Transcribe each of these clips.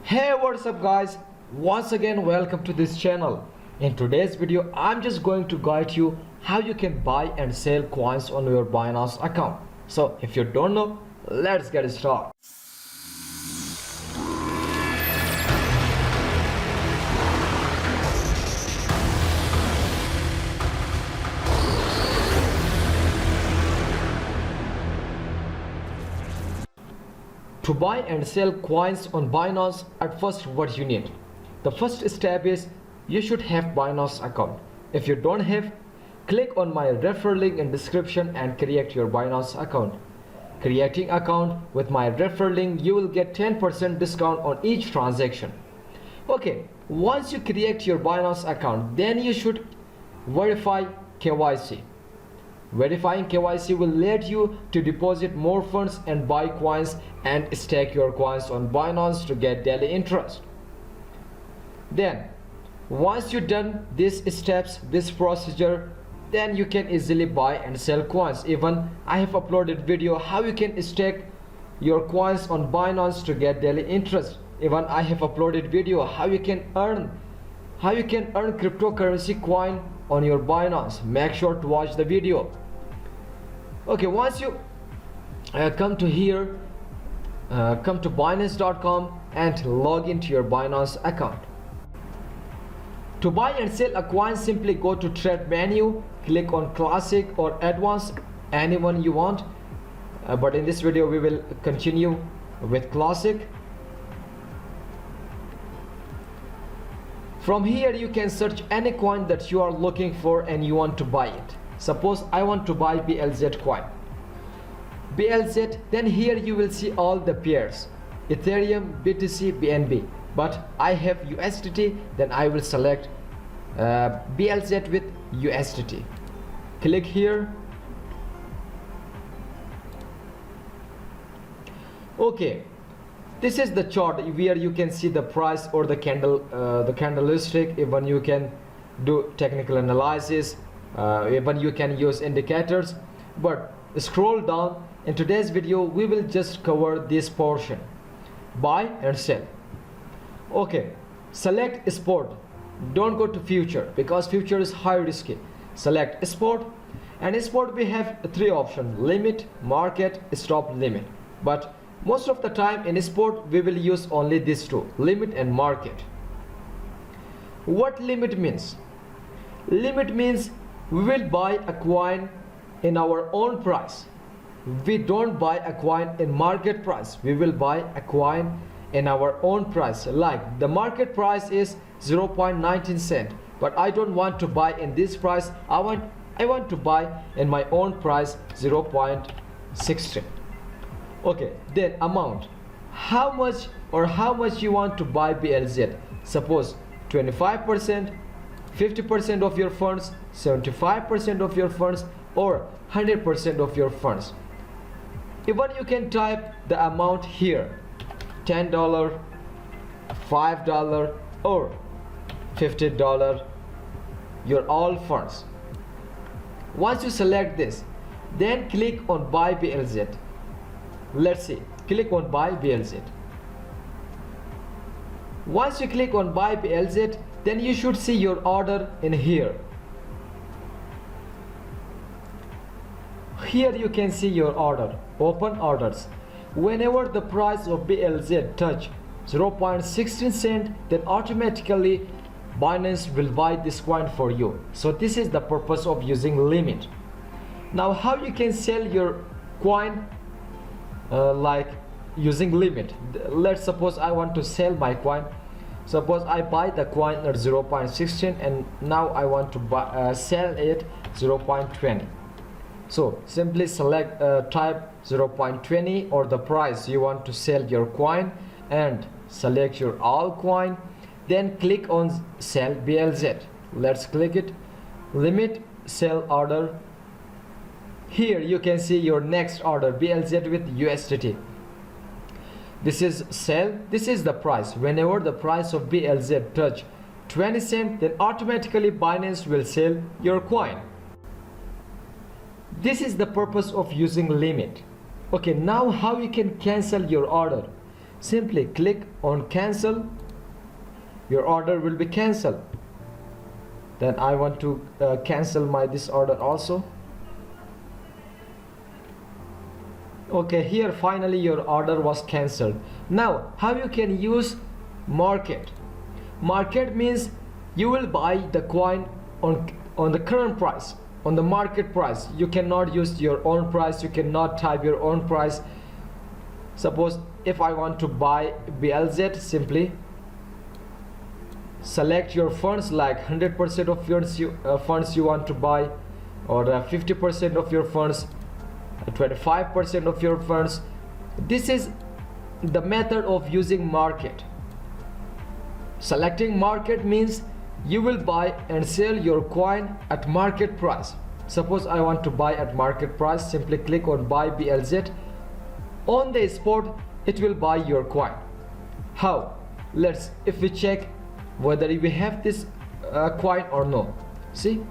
Hey, what's up guys? Once again welcome to this channel. In today's video I'm just going to guide you how you can buy and sell coins on your Binance account. So if you don't know, let's get started. To buy and sell coins on Binance, at first what you need? The first step is you should have Binance account. If you don't have, click on my referral link in description and create your Binance account. Creating account with my referral link, you will get 10% discount on each transaction. Okay, once you create your Binance account, then you should verify KYC. Verifying KYC will let you to deposit more funds and buy coins and stake your coins on Binance to get daily interest. Then once you've done these steps, this procedure, then you can easily buy and sell coins. Even I have uploaded video how you can stake your coins on Binance to get daily interest. Even I have uploaded video how you can earn cryptocurrency coin on your Binance. Make sure to watch the video. Okay, once you come to here, come to Binance.com and log into your Binance account. To buy and sell a coin, simply go to trade menu, click on classic or advanced, anyone you want, but in this video we will continue with classic. From here you can search any coin that you are looking for and you want to buy it. Suppose I want to buy BLZ coin. BLZ, then here you will see all the pairs: Ethereum, BTC, BNB. But I have USDT, then I will select BLZ with USDT. Click here. Okay. This is the chart where you can see the price or the candlestick. Even you can do technical analysis. Even you can use indicators. But scroll down. In today's video, we will just cover this portion: buy and sell. Okay, select sport. Don't go to future because future is high risky. Select sport, and in sport we have three options: limit, market, stop limit. But most of the time in sport we will use only these two: limit and market. What limit means? Limit means we will buy a coin in our own price. We don't buy a coin in market price. We will buy a coin in our own price. Like the market price is 0.19 cent, but I don't want to buy in this price. I want to buy in my own price 0.16. Okay, then amount. How much you want to buy BLZ? Suppose 25%, 50% of your funds, 75% of your funds, or 100% of your funds. Even you can type the amount here: $10, $5, or $50, your all funds. Once you select this, then click on buy BLZ. Let's see, click on buy BLZ. Once you click on buy BLZ, then you should see your order in here. Here you can see your order, open orders. Whenever the price of BLZ touch 0.16 cent, then automatically Binance will buy this coin for you. So this is the purpose of using limit. Now how you can sell your coin like using limit? Let's suppose I want to sell my coin. Suppose I buy the coin at 0.16 and now I want to sell it 0.20. So simply select type 0.20 or the price you want to sell your coin and select your all coin. Then click on sell BLZ. Let's click it. Limit, sell order. Here you can see your next order: BLZ with USDT. This is sell. This is the price. Whenever the price of BLZ touch 20 cents, then automatically Binance will sell your coin. This is the purpose of using limit. Okay, now how you can cancel your order? simply click on cancel. Your order will be cancelled. Then I want to cancel this order also. Okay, here finally your order was cancelled. Now how you can use market? Market means you will buy the coin on the current price, on the market price. You cannot use your own price, you cannot type your own price. Suppose if I want to buy BLZ, simply select your funds, like 100% of your funds you want to buy, or 50% of your funds, 25% of your funds. This is the method of using market. Selecting market means you will buy and sell your coin at market price. Suppose I want to buy at market price, simply click on buy BLZ. On the spot it will buy your coin. How? If we check whether we have this coin or no. See,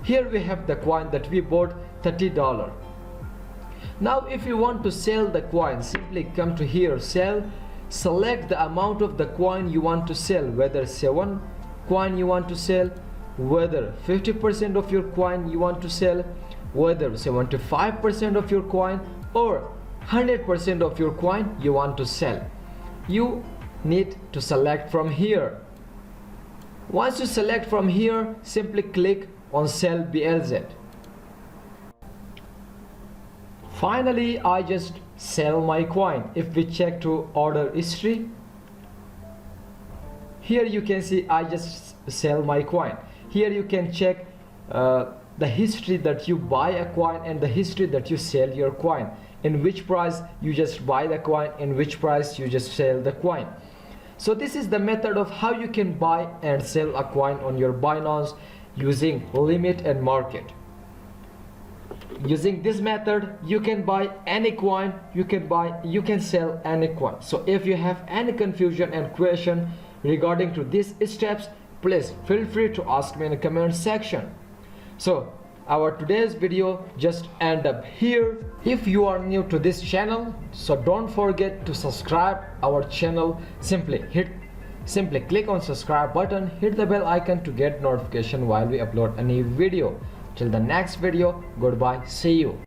here we have the coin that we bought, $30. Now if you want to sell the coin, simply come to here, sell, select the amount of the coin you want to sell, whether 7 coin you want to sell, whether 50% of your coin you want to sell, whether 75% of your coin, or 100% of your coin you want to sell. You need to select from here. Once you select from here, simply click on sell BLZ. Finally, I just sell my coin. If we check to order history, here you can see I just sell my coin. Here you can check the history that you buy a coin and the history that you sell your coin. In which price you just buy the coin, in which price you just sell the coin. So this is the method of how you can buy and sell a coin on your Binance using limit and market. Using this method, you can buy any coin, you can sell any coin. So if you have any confusion and question regarding to these steps, please feel free to ask me in the comment section. So our today's video just end up here. If you are new to this channel, so don't forget to subscribe our channel. Simply click on subscribe button, hit the bell icon to get notification while we upload a new video. Till the next video, goodbye, see you.